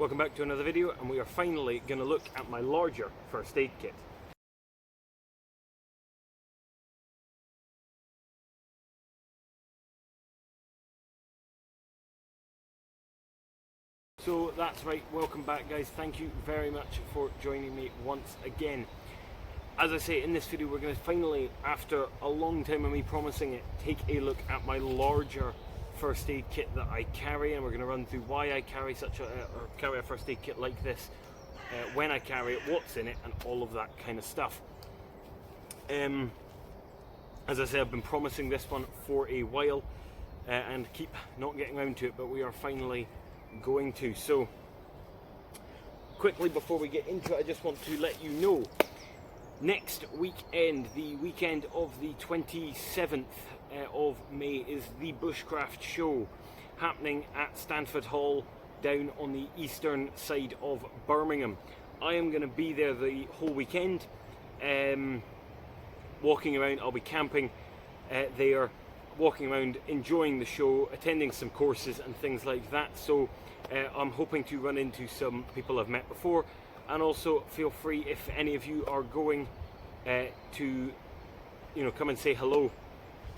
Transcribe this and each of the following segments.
Welcome back to another video, and we are finally going to look at my larger first aid kit. So that's right, welcome back guys, thank you very much for joining me once again. As I say, in this video we're going to finally, after a long time of me promising it, take a look at my larger first aid kit that I carry, and we're going to run through why I carry carry a first aid kit like this, when I carry it, what's in it, and all of that kind of stuff. As I say, I've been promising this one for a while and keep not getting around to it, but we are finally going to. So quickly before we get into it, I just want to let you know, next weekend, the weekend of the 27th of May, is the Bushcraft show happening at Stanford Hall down on the eastern side of Birmingham. I am going to be there the whole weekend, walking around. I'll be camping there, walking around, enjoying the show, attending some courses and things like that. So I'm hoping to run into some people I've met before, and also feel free, if any of you are going to come and say hello,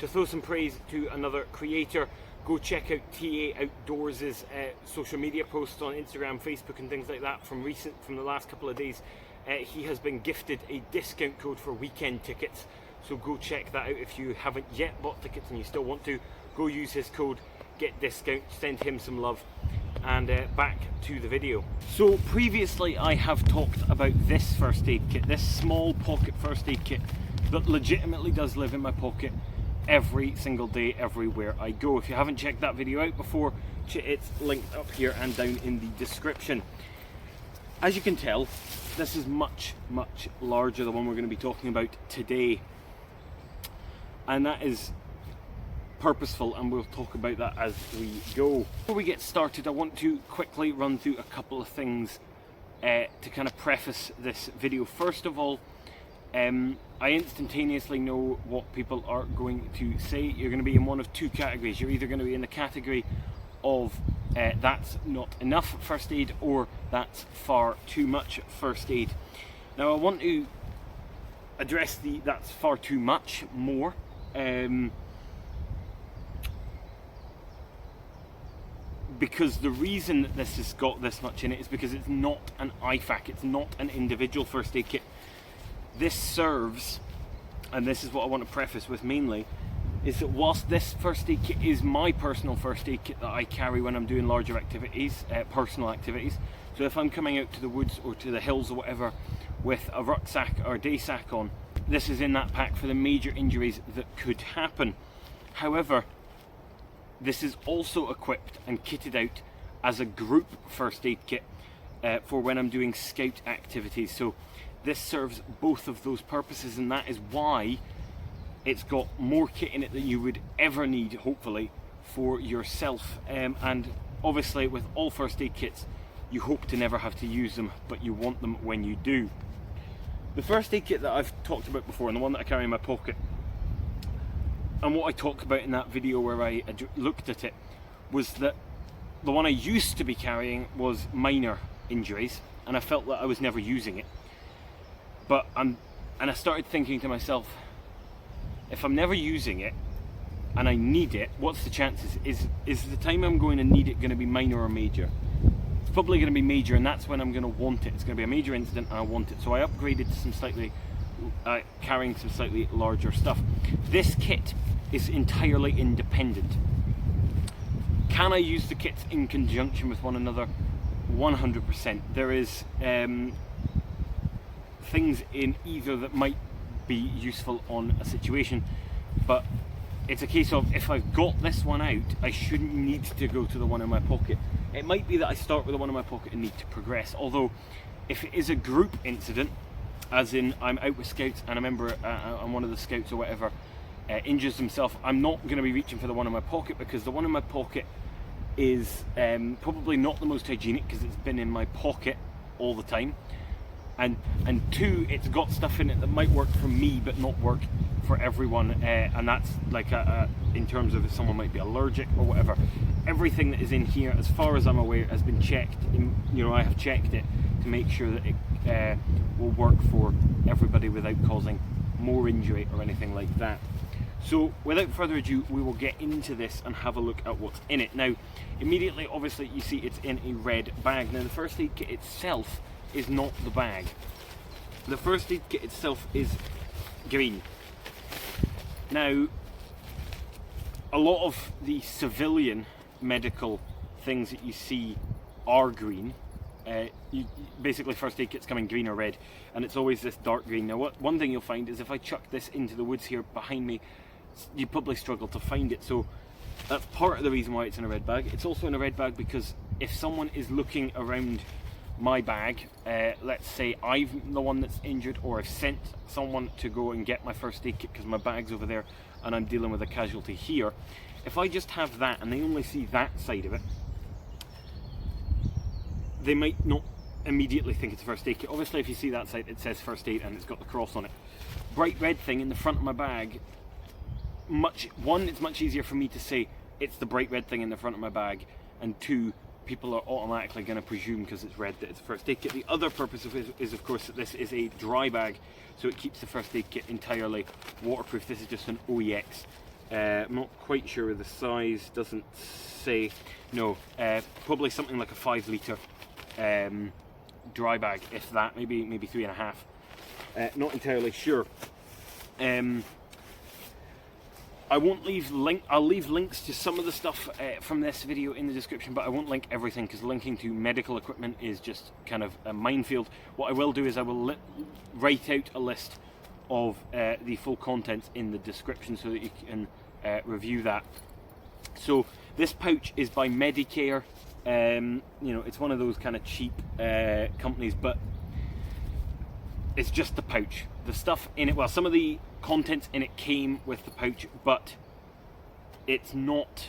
to throw some praise to another creator. Go check out TA Outdoors' social media posts on Instagram, Facebook and things like that from the last couple of days. He has been gifted a discount code for weekend tickets, so go check that out. If you haven't yet bought tickets and you still want to, go use his code, get discount, send him some love. And back to the video. So previously I have talked about this first aid kit, this small pocket first aid kit that legitimately does live in my pocket every single day, everywhere I go. If you haven't checked that video out before, it's linked up here and down in the description. As you can tell, this is much larger than the one we're going to be talking about today, and that is purposeful, and we'll talk about that as we go. Before we get started, I want to quickly run through a couple of things to kind of preface this video. First of all, I instantaneously know what people are going to say. You're going to be in one of two categories. You're either going to be in the category of that's not enough first aid, or that's far too much first aid. Now I want to address the that's far too much more. Because the reason that this has got this much in it is because it's not an IFAK, it's not an individual first aid kit. This serves, and this is what I want to preface with mainly, is that whilst this first aid kit is my personal first aid kit that I carry when I'm doing larger activities, personal activities, so if I'm coming out to the woods or to the hills or whatever with a rucksack or a day sack on, this is in that pack for the major injuries that could happen. However, this is also equipped and kitted out as a group first aid kit for when I'm doing scout activities. So this serves both of those purposes, and that is why it's got more kit in it than you would ever need, hopefully, for yourself. And obviously with all first aid kits, you hope to never have to use them, but you want them when you do. The first aid kit that I've talked about before, and the one that I carry in my pocket, and what I talked about in that video where I looked at it, was that the one I used to be carrying was minor injuries, and I felt that I was never using it. But and I started thinking to myself, if I'm never using it and I need it, what's the chances? Is the time I'm going to need it going to be minor or major? It's probably going to be major, and that's when I'm going to want it. It's going to be a major incident and I want it. So I upgraded to some slightly carrying some slightly larger stuff. This kit is entirely independent. Can I use the kits in conjunction with one another? 100%. There is things in either that might be useful on a situation, but it's a case of, if I've got this one out, I shouldn't need to go to the one in my pocket. It might be that I start with the one in my pocket and need to progress, although if it is a group incident, as in I'm out with scouts and a member and one of the scouts or whatever injures himself, I'm not going to be reaching for the one in my pocket, because the one in my pocket is probably not the most hygienic, because it's been in my pocket all the time, and two, it's got stuff in it that might work for me but not work for everyone, and that's like in terms of if someone might be allergic or whatever. everything that is in here, as far as I'm aware, has been checked. I have checked it to make sure that it will work for everybody without causing more injury or anything like that. So without further ado, we will get into this and have a look at what's in it. Now, immediately, obviously, you see it's in a red bag. Now, the first aid kit itself is not the bag. The first aid kit itself is green. Now, a lot of the civilian medical things that you see are green. Basically, first aid kits come in green or red, and it's always this dark green. Now, one thing you'll find is if I chuck this into the woods here behind me, you probably struggle to find it. So that's part of the reason why it's in a red bag. It's also in a red bag because if someone is looking around my bag, let's say I'm the one that's injured, or I've sent someone to go and get my first aid kit because my bag's over there and I'm dealing with a casualty here. If I just have that and they only see that side of it, they might not immediately think it's a first aid kit. Obviously, if you see that side, it says first aid and it's got the cross on it. Bright red thing in the front of my bag, it's much easier for me to say it's the bright red thing in the front of my bag, and two, people are automatically going to presume because it's red that it's a first aid kit. The other purpose of it is, of course, that this is a dry bag, so it keeps the first aid kit entirely waterproof. This is just an OEX. I'm not quite sure of the size, doesn't say. No, probably something like a 5 litre dry bag, if that, maybe 3.5. Not entirely sure. I'll leave links to some of the stuff from this video in the description, but I won't link everything because linking to medical equipment is just kind of a minefield. What I will do is I will write out a list of the full contents in the description so that you can review that. So this pouch is by Medicare. It's one of those kind of cheap companies, but it's just the pouch. The stuff in it, well, some of the contents in it came with the pouch, but it's not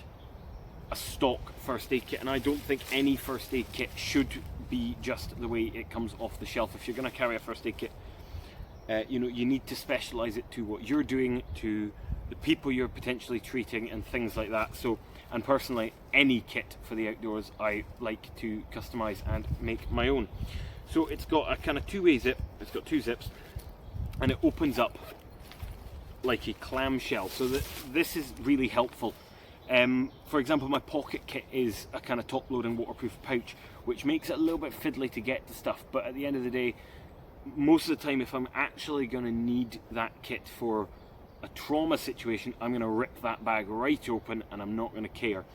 a stock first aid kit, and I don't think any first aid kit should be just the way it comes off the shelf. If you're going to carry a first aid kit, you need to specialize it to what you're doing, to the people you're potentially treating, and things like that. So, and personally, any kit for the outdoors I like to customize and make my own. So it's got a kind of two-way zip. It's got 2 zips, and it opens up like a clamshell, so that this is really helpful. For example, my pocket kit is a kind of top-loading waterproof pouch, which makes it a little bit fiddly to get to stuff, but at the end of the day, most of the time, if I'm actually going to need that kit for a trauma situation, I'm going to rip that bag right open and I'm not going to care.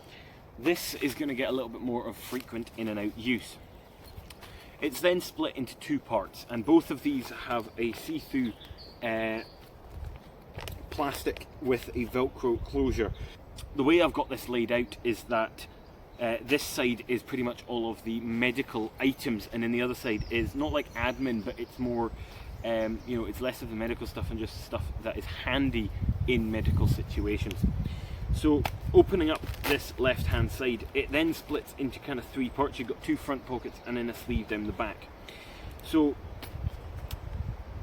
This is going to get a little bit more of frequent in and out use. It's then split into 2 parts, and both of these have a see-through plastic with a Velcro closure. The way I've got this laid out is that this side is pretty much all of the medical items, and then the other side is not like admin, but it's more, it's less of the medical stuff and just stuff that is handy in medical situations. So opening up this left hand side, it then splits into kind of 3 parts. You've got 2 front pockets and then a sleeve down the back. So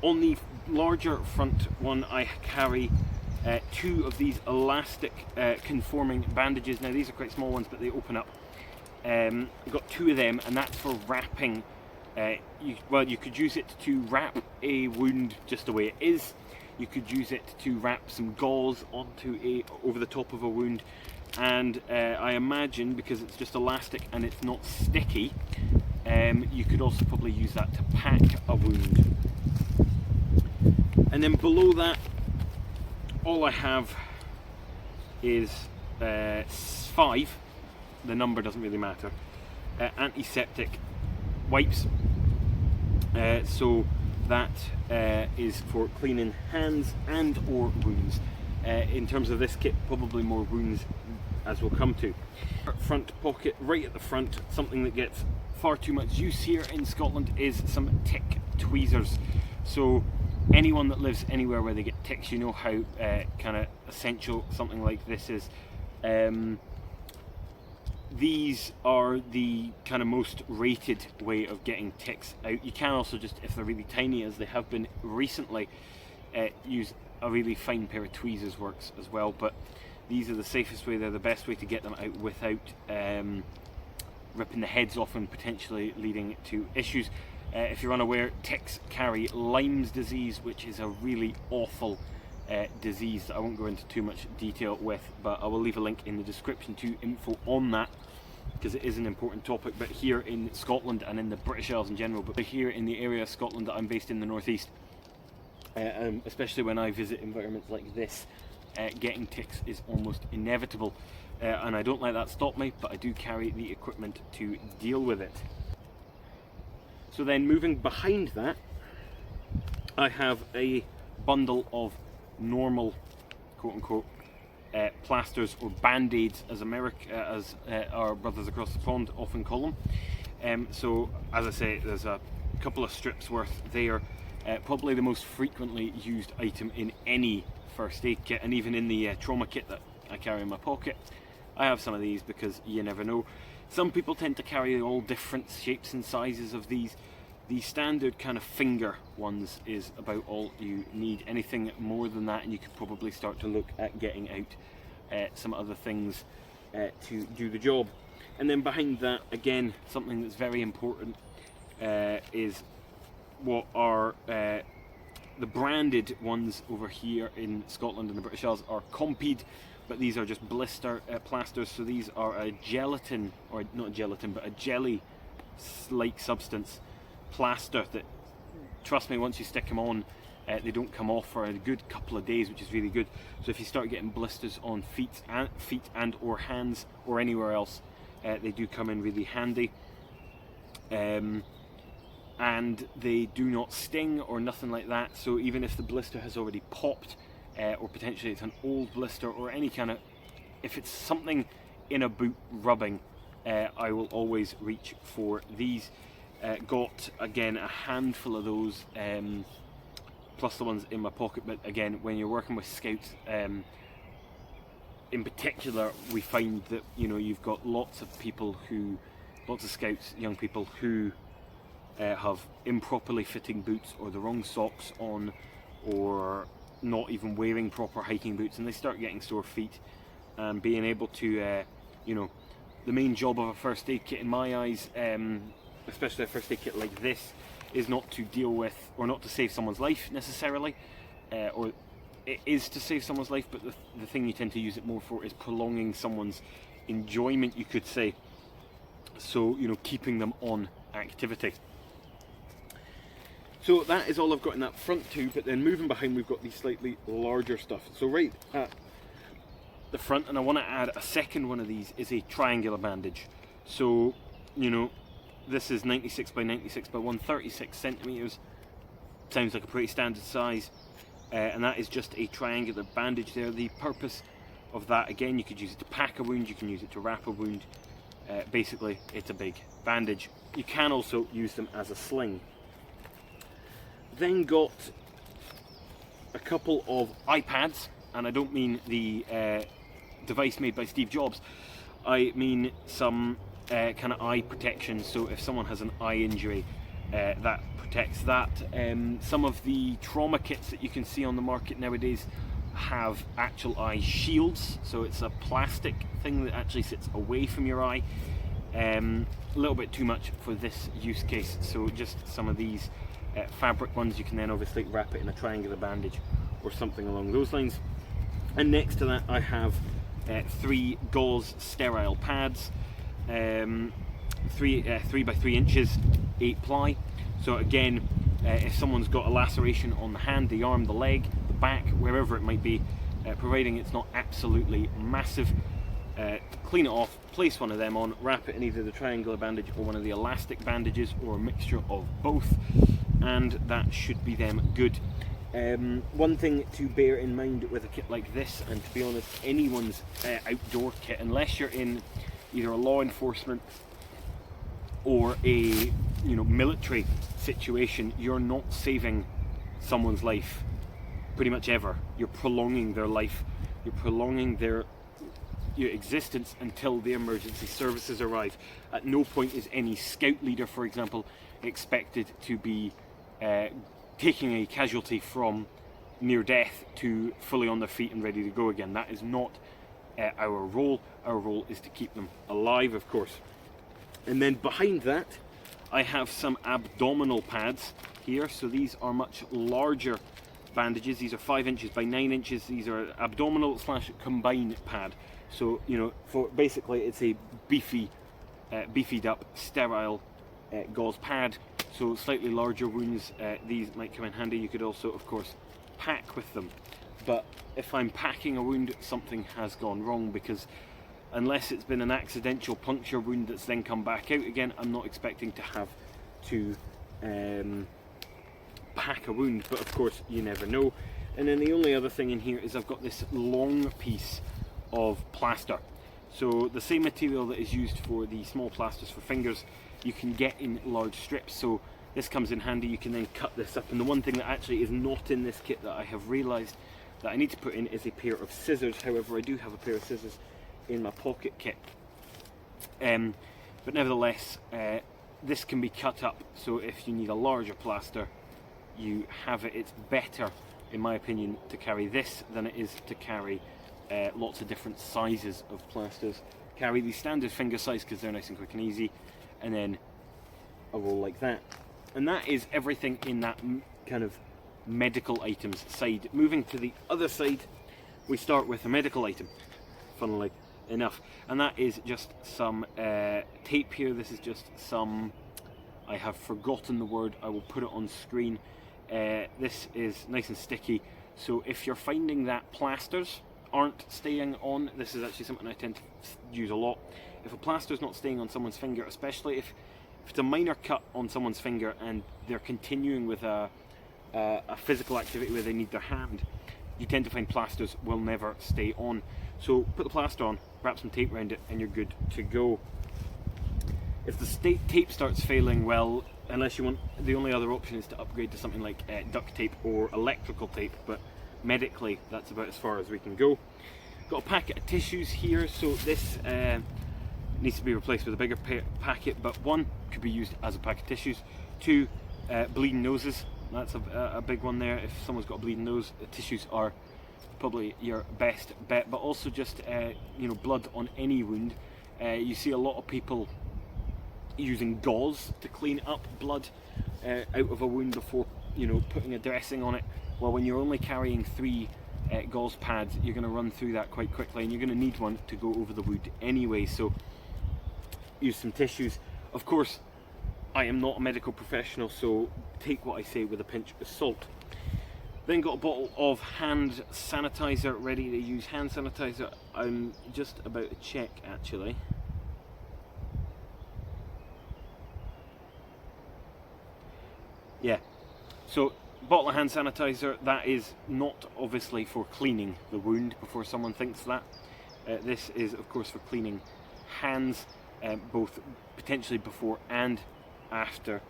on the larger front one, I carry 2 of these elastic conforming bandages. Now these are quite small ones, but they open up. I've got 2 of them, and that's for wrapping. You could use it to wrap a wound just the way it is. You could use it to wrap some gauze over the top of a wound, and I imagine, because it's just elastic and it's not sticky, you could also probably use that to pack a wound. And then below that, all I have is 5, the number doesn't really matter, antiseptic wipes. So that is for cleaning hands and or wounds. In terms of this kit, probably more wounds, as we'll come to. Front pocket, right at the front, something that gets far too much use here in Scotland is some tick tweezers. So anyone that lives anywhere where they get ticks, you know how kind of essential something like this is. These are the kind of most rated way of getting ticks out. You can also just, if they're really tiny, as they have been recently, use a really fine pair of tweezers works as well. But These are the safest way, they're the best way to get them out without ripping the heads off and potentially leading to issues. If you're unaware, ticks carry Lyme's disease, which is a really awful disease that I won't go into too much detail with, but I will leave a link in the description to info on that, because it is an important topic. But here in Scotland and in the British Isles in general, but here in the area of Scotland that I'm based in, the northeast, especially when I visit environments like this, getting ticks is almost inevitable, and I don't let that stop me, but I do carry the equipment to deal with it. So then moving behind that, I have a bundle of normal, quote-unquote, plasters, or band-aids, as our brothers across the pond often call them. So as I say, there's a couple of strips worth. They are probably the most frequently used item in any first aid kit, and even in the trauma kit that I carry in my pocket, I have some of these, because you never know. Some people tend to carry all different shapes and sizes of these. The standard kind of finger ones is about all you need. Anything more than that and you could probably start to look at getting out some other things to do the job. And then behind that, again, something that's very important is what are the branded ones over here in Scotland and the British Isles are Compeed, but these are just blister plasters. So these are a gelatin, or not gelatin, but a jelly-like substance plaster that, trust me, once you stick them on, they don't come off for a good couple of days, which is really good. So if you start getting blisters on feet and or hands or anywhere else, they do come in really handy. And they do not sting or nothing like that, so even if the blister has already popped, or potentially it's an old blister, or any kind of, if it's something in a boot rubbing, I will always reach for these. Got, again, a handful of those, plus the ones in my pocket. But again, when you're working with scouts in particular, we find that, you know, you've got lots of scouts, young people who have improperly fitting boots, or the wrong socks on, or not even wearing proper hiking boots, and they start getting sore feet. And being able to, you know, the main job of a first aid kit in my eyes, especially a first aid kit like this, is not to deal with, or not to save someone's life necessarily, or it is to save someone's life, but the thing you tend to use it more for is prolonging someone's enjoyment, you could say. So, you know, keeping them on activity. So that is all I've got in that front tube, but then moving behind, we've got the slightly larger stuff. So right at the front, and I want to add a second one of these, is a triangular bandage. So, you know, this is 96 by 96 by 136 centimeters. Sounds like a pretty standard size, and that is just a triangular bandage there. The purpose of that, again, you could use it to pack a wound, you can use it to wrap a wound. Basically, it's a big bandage. You can also use them as a sling. Then got a couple of iPads, and I don't mean the device made by Steve Jobs. I mean some kind of eye protection. So if someone has an eye injury, that protects that. Some of the trauma kits that you can see on the market nowadays have actual eye shields, so it's a plastic thing that actually sits away from your eye. A little bit too much for this use case, so just some of these fabric ones. You can then obviously wrap it in a triangular bandage or something along those lines. And next to that, I have 3 gauze sterile pads, 3 by 3 inches, 8 ply. So again, if someone's got a laceration on the hand, the arm, the leg, the back, wherever it might be, providing it's not absolutely massive, clean it off, place one of them on, wrap it in either the triangular bandage or one of the elastic bandages, or a mixture of both, and that should be them good. One thing to bear in mind with a kit like this, and to be honest, anyone's outdoor kit, unless you're in either a law enforcement or a military situation, you're not saving someone's life pretty much ever. You're prolonging their life, you're prolonging their existence until the emergency services arrive. At no point is any scout leader, for example, expected to be taking a casualty from near death to fully on their feet and ready to go again. That is not our role. Our role is to keep them alive, of course. And then behind that, I have some abdominal pads here. So these are much larger bandages. These are 5 inches by 9 inches. These are abdominal / combine pad. So, you know, for basically it's a beefied up, sterile gauze pad. So slightly larger wounds, these might come in handy. You could also, of course, pack with them. But if I'm packing a wound, something has gone wrong, because unless it's been an accidental puncture wound that's then come back out again, I'm not expecting to have to pack a wound, but of course you never know. And then the only other thing in here is I've got this long piece of plaster. So the same material that is used for the small plasters for fingers, you can get in large strips. So this comes in handy. You can then cut this up. And the one thing that actually is not in this kit that I have realised that I need to put in is a pair of scissors. However, I do have a pair of scissors in my pocket kit. But nevertheless, this can be cut up. So if you need a larger plaster, you have it. It's better, in my opinion, to carry this than it is to carry lots of different sizes of plasters. Carry the standard finger size because they're nice and quick and easy, and then a roll like that. And that is everything in that kind of medical items side. Moving to the other side, we start with a medical item, funnily enough, and that is just some tape here. This is just some, I have forgotten the word, I will put it on screen. This is nice and sticky, so if you're finding that plasters aren't staying on, this is actually something I tend to use a lot. If a plaster's not staying on someone's finger, especially if it's a minor cut on someone's finger and they're continuing with a physical activity where they need their hand, you tend to find plasters will never stay on. So put the plaster on, wrap some tape around it, and you're good to go. If the tape starts failing, well, unless you want, the only other option is to upgrade to something like duct tape or electrical tape, but medically that's about as far as we can go. Got a packet of tissues here, so this needs to be replaced with a bigger packet, but one could be used as a pack of tissues. Two, bleeding noses, that's a big one there. If someone's got a bleeding nose, tissues are probably your best bet, but also just you know, blood on any wound. You see a lot of people using gauze to clean up blood out of a wound before, you know, putting a dressing on it. Well, when you're only carrying 3 gauze pads, you're going to run through that quite quickly, and you're going to need one to go over the wound anyway, so use some tissues. Of course, I am not a medical professional, so take what I say with a pinch of salt. Then got a bottle of hand sanitizer, ready to use hand sanitizer. I'm just about to check actually. Yeah, so bottle of hand sanitizer, that is not obviously for cleaning the wound before someone thinks that. This is of course for cleaning hands, both potentially before and after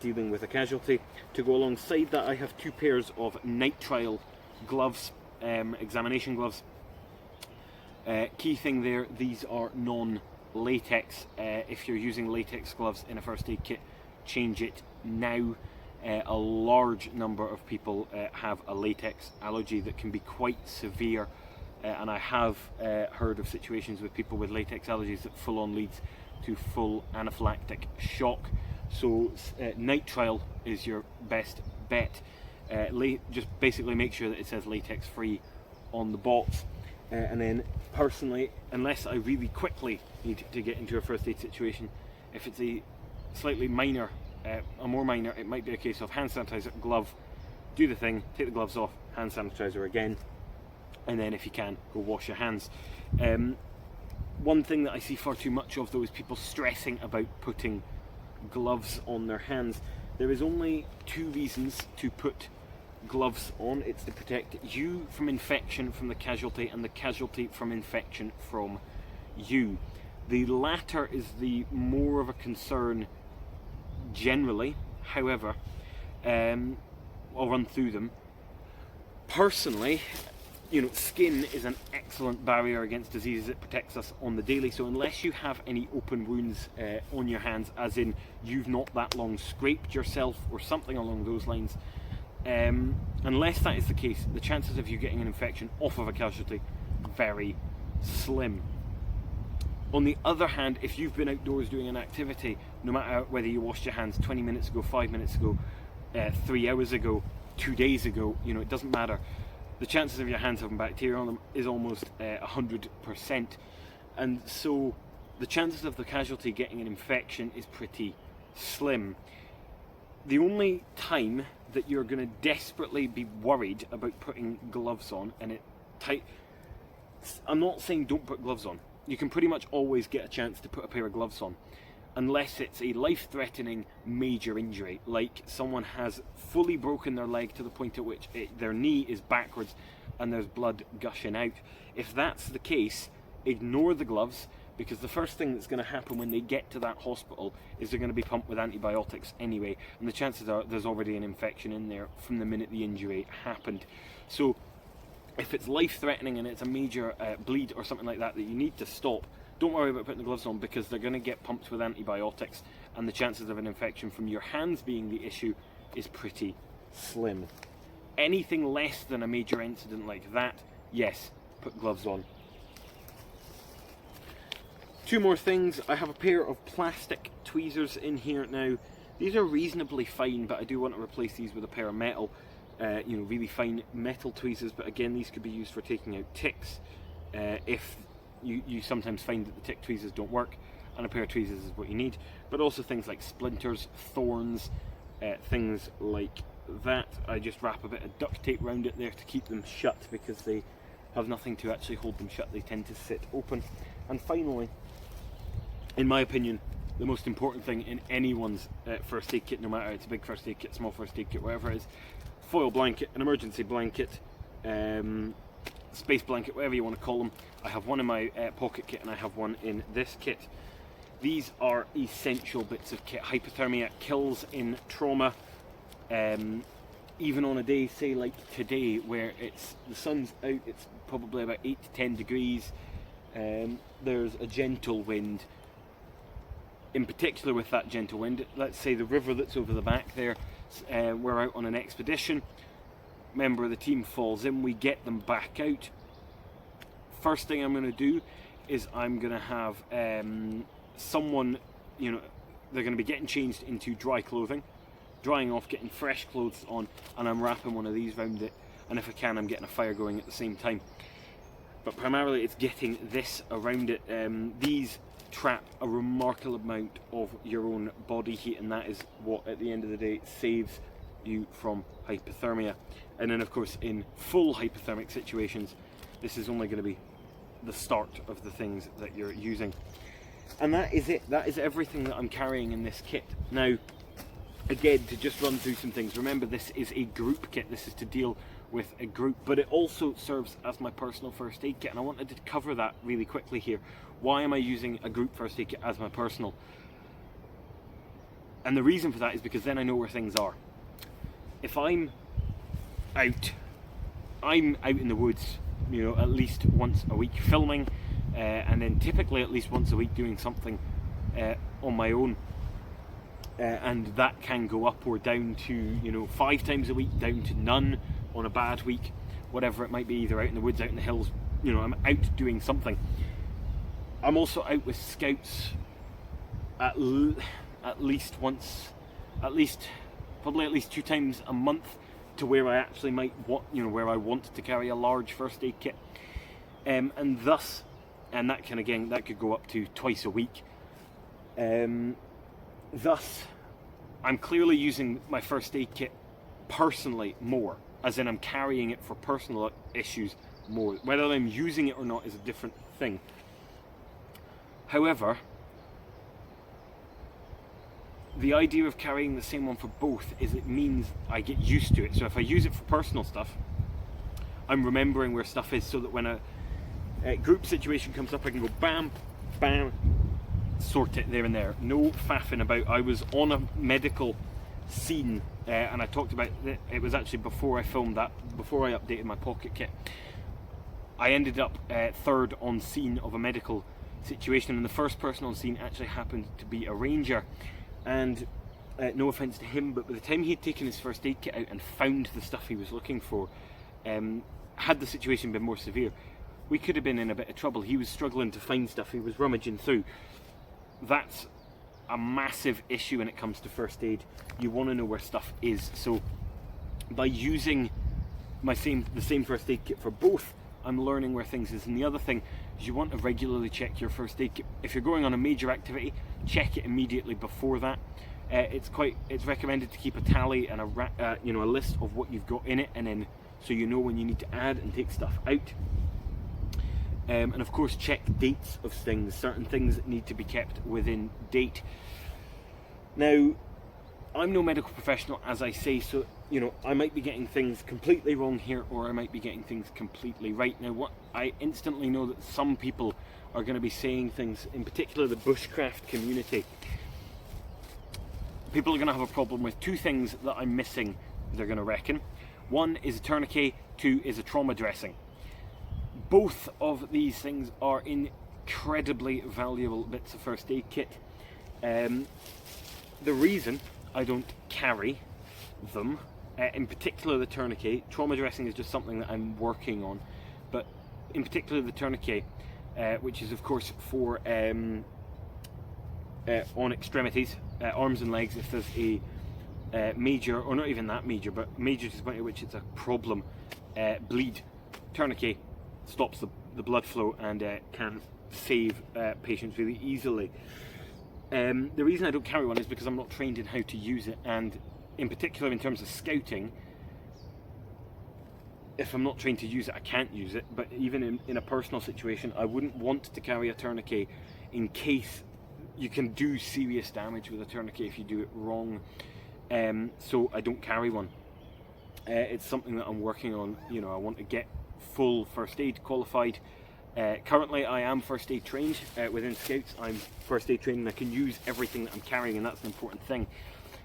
dealing with a casualty. To go alongside that, I have 2 pairs of nitrile gloves, examination gloves. Key thing there, these are non-latex. If you're using latex gloves in a first aid kit, change it now. A large number of people have a latex allergy that can be quite severe, and I have heard of situations with people with latex allergies that full on leads to full anaphylactic shock. So nitrile is your best bet. Just basically make sure that it says latex free on the box, and then personally, unless I really quickly need to get into a first aid situation, if it's a slightly minor, a more minor, it might be a case of hand sanitizer, glove, do the thing, take the gloves off, hand sanitizer again, and then if you can, go wash your hands. One thing that I see far too much of though is people stressing about putting gloves on their hands. There is only 2 reasons to put gloves on. It's to protect you from infection from the casualty, and the casualty from infection from you. The latter is the more of a concern generally. However, I'll run through them. Personally, you know, skin is an excellent barrier against diseases. It protects us on the daily, so unless you have any open wounds on your hands, as in you've not that long scraped yourself or something along those lines, unless that is the case, the chances of you getting an infection off of a casualty, very, slim. On the other hand, if you've been outdoors doing an activity, no matter whether you washed your hands 20 minutes ago, 5 minutes ago, 3 hours ago, 2 days ago, you know, it doesn't matter. The chances of your hands having bacteria on them is almost 100%. And so the chances of the casualty getting an infection is pretty slim. The only time that you're going to desperately be worried about putting gloves on, and I'm not saying don't put gloves on. You can pretty much always get a chance to put a pair of gloves on, unless it's a life-threatening major injury, like someone has fully broken their leg to the point at which their knee is backwards and there's blood gushing out. If that's the case, ignore the gloves, because the first thing that's going to happen when they get to that hospital is they're going to be pumped with antibiotics anyway, and the chances are there's already an infection in there from the minute the injury happened. So if it's life-threatening and it's a major bleed or something like that that you need to stop, don't worry about putting the gloves on, because they're going to get pumped with antibiotics, and the chances of an infection from your hands being the issue is pretty slim. Anything less than a major incident like that, yes, put gloves on. Two more things. I have a pair of plastic tweezers in here now. These are reasonably fine, but I do want to replace these with a pair of metal, you know, really fine metal tweezers. But again, these could be used for taking out ticks if you sometimes find that the tick tweezers don't work, and a pair of tweezers is what you need. But also things like splinters, thorns, things like that. I just wrap a bit of duct tape around it there to keep them shut, because they have nothing to actually hold them shut. They tend to sit open. And finally, in my opinion, the most important thing in anyone's first aid kit, no matter it's a big first aid kit, small first aid kit, whatever it is, foil blanket, an emergency blanket, space blanket, whatever you want to call them. I have one in my pocket kit and I have one in this kit. These are essential bits of kit. Hypothermia kills in trauma. Even on a day, say like today, where the sun's out, it's probably about 8 to 10 degrees. There's a gentle wind. In particular, with that gentle wind, let's say the river that's over the back there, we're out on an expedition, member of the team falls in, we get them back out. First thing I'm going to do is I'm going to have someone, you know, they're going to be getting changed into dry clothing, drying off, getting fresh clothes on, and I'm wrapping one of these around it, and if I can, I'm getting a fire going at the same time. But primarily it's getting this around it. These trap a remarkable amount of your own body heat, and that is what at the end of the day saves you from hypothermia. And then of course in full hypothermic situations, this is only going to be the start of the things that you're using. And that is it. That is everything that I'm carrying in this kit. Now again, to just run through some things, remember this is a group kit. This is to deal with a group, but it also serves as my personal first aid kit, and I wanted to cover that really quickly here. Why am I using a group first aid kit as my personal? And the reason for that is because then I know where things are. If I'm out in the woods, you know, at least once a week filming, and then typically at least once a week doing something on my own, and that can go up or down to, you know, 5 times a week, down to none on a bad week, whatever it might be, either out in the woods, out in the hills, you know, I'm out doing something. I'm also out with scouts at least once, probably at least 2 times a month, to where I actually might want, you know, where I want to carry a large first aid kit, and that can, again, that could go up to twice a week. Thus, I'm clearly using my first aid kit personally more, as in I'm carrying it for personal issues more. Whether I'm using it or not is a different thing. However, the idea of carrying the same one for both is it means I get used to it. So if I use it for personal stuff, I'm remembering where stuff is, so that when a group situation comes up, I can go bam, bam, sort it there and there. No faffing about. I was on a medical scene, and I talked about it was actually before I filmed that, before I updated my pocket kit. I ended up third on scene of a medical situation, and the first person on scene actually happened to be a ranger. And no offence to him, but by the time he had taken his first aid kit out and found the stuff he was looking for, had the situation been more severe, we could have been in a bit of trouble. He was struggling to find stuff, he was rummaging through. That's a massive issue when it comes to first aid. You want to know where stuff is. So by using the same first aid kit for both, I'm learning where things is. And the other thing is you want to regularly check your first aid kit. If you're going on a major activity, check it immediately before that. It's recommended to keep a tally and a list of what you've got in it, and then so you know when you need to add and take stuff out. And of course, check dates of things. Certain things need to be kept within date. Now, I'm no medical professional, as I say, so I might be getting things completely wrong here, or I might be getting things completely right. Now, what I instantly know that some people are going to be saying things, in particular the bushcraft community. People are going to have a problem with two things that I'm missing, they're going to reckon. One is a tourniquet, two is a trauma dressing. Both of these things are incredibly valuable bits of first aid kit. The reason I don't carry them, in particular the tourniquet, trauma dressing is just something that I'm working on, but in particular the tourniquet, which is of course for on extremities, arms and legs, if there's a major, or not even that major, but major to the point at which it's a problem, bleed. Tourniquet stops the blood flow and can save patients really easily. The reason I don't carry one is because I'm not trained in how to use it, and in particular in terms of scouting, if I'm not trained to use it, I can't use it. But even in a personal situation, I wouldn't want to carry a tourniquet in case you can do serious damage with a tourniquet if you do it wrong. So I don't carry one. It's something that I'm working on. I want to get full first aid qualified. Currently I am first aid trained within Scouts. I'm first aid trained and I can use everything that I'm carrying, and that's an important thing,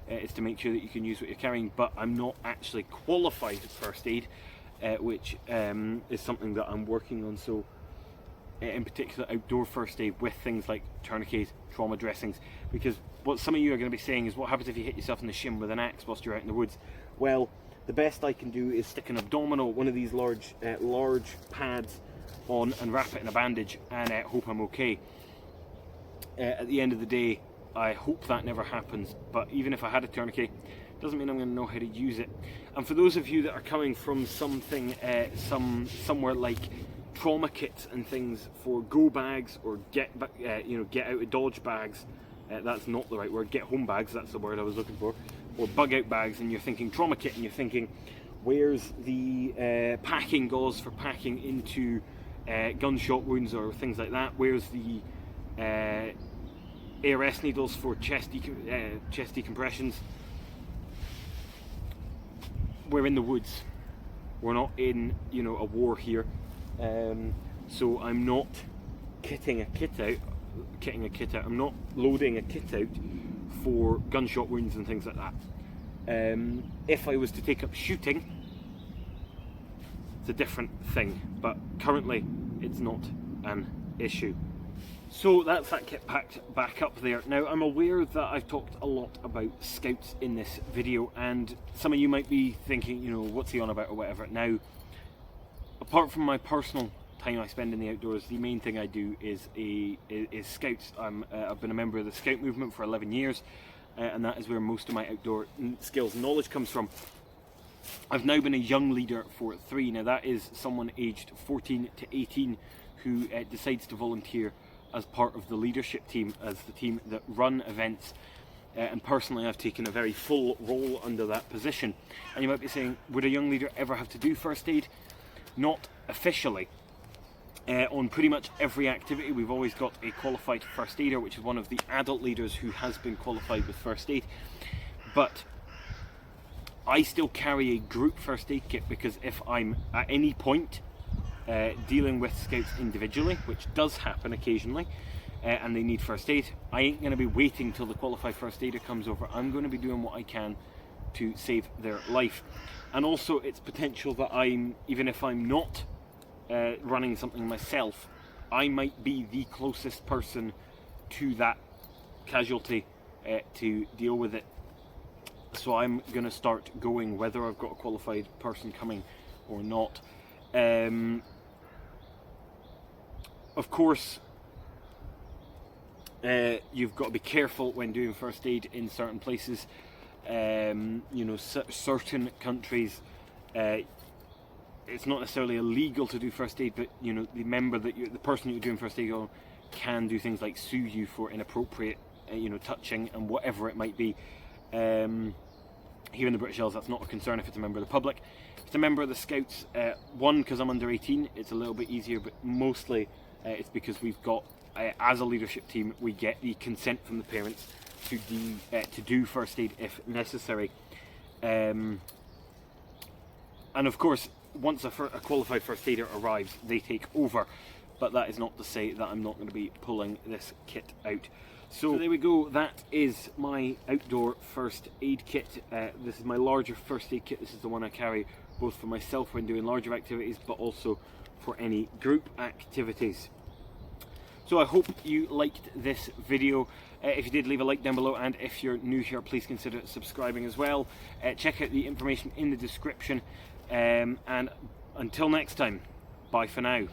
is to make sure that you can use what you're carrying, but I'm not actually qualified first aid, which is something that I'm working on. So in particular outdoor first aid with things like tourniquets, trauma dressings, because what some of you are going to be saying is, what happens if you hit yourself in the shin with an axe whilst you're out in the woods? Well, the best I can do is stick an abdominal, one of these large pads on, and wrap it in a bandage, and hope I'm okay. At the end of the day, I hope that never happens, but even if I had a tourniquet, doesn't mean I'm going to know how to use it. And for those of you that are coming from something, somewhere like trauma kits and things for go bags, or get out of dodge bags, that's not the right word, get home bags, that's the word I was looking for, or bug out bags, and you're thinking trauma kit, and you're thinking, where's the packing gauze for packing into gunshot wounds or things like that? Where's the ARS needles for chest decompressions? We're in the woods. We're not in, a war here. So I'm not kitting a kit out. I'm not loading a kit out for gunshot wounds and things like that. If I was to take up shooting, it's a different thing, but currently it's not an issue. So that's that kit packed back up there. Now, I'm aware that I've talked a lot about Scouts in this video, and some of you might be thinking, what's he on about or whatever. Now, apart from my personal time I spend in the outdoors, the main thing I do is Scouts. I've been a member of the Scout movement for 11 years, and that is where most of my outdoor skills and knowledge comes from. I've now been a young leader for 3. Now, that is someone aged 14 to 18 who decides to volunteer as part of the leadership team, as the team that run events. And personally, I've taken a very full role under that position. And you might be saying, would a young leader ever have to do first aid? Not officially. On pretty much every activity, we've always got a qualified first aider, which is one of the adult leaders who has been qualified with first aid. But I still carry a group first aid kit, because if I'm at any point dealing with Scouts individually, which does happen occasionally, and they need first aid, I ain't going to be waiting till the qualified first aider comes over. I'm going to be doing what I can to save their life. And also, it's potential that even if I'm not running something myself, I might be the closest person to that casualty to deal with it. So I'm going to start going whether I've got a qualified person coming or not. Of course, you've got to be careful when doing first aid in certain places. You know, certain countries, it's not necessarily illegal to do first aid, but you know, remember that the person that you're doing first aid on can do things like sue you for inappropriate, you know, touching and whatever it might be. Here in the British Isles, that's not a concern if it's a member of the public. If it's a member of the Scouts, one, because I'm under 18, it's a little bit easier, but mostly it's because we've got, as a leadership team, we get the consent from the parents to do first aid if necessary. And of course, once a qualified first aider arrives, they take over. But that is not to say that I'm not going to be pulling this kit out. So there we go, that is my outdoor first aid kit. This is my larger first aid kit. This is the one I carry both for myself when doing larger activities, but also for any group activities. So I hope you liked this video. If you did, leave a like down below, and if you're new here, please consider subscribing as well. Check out the information in the description, and until next time, bye for now.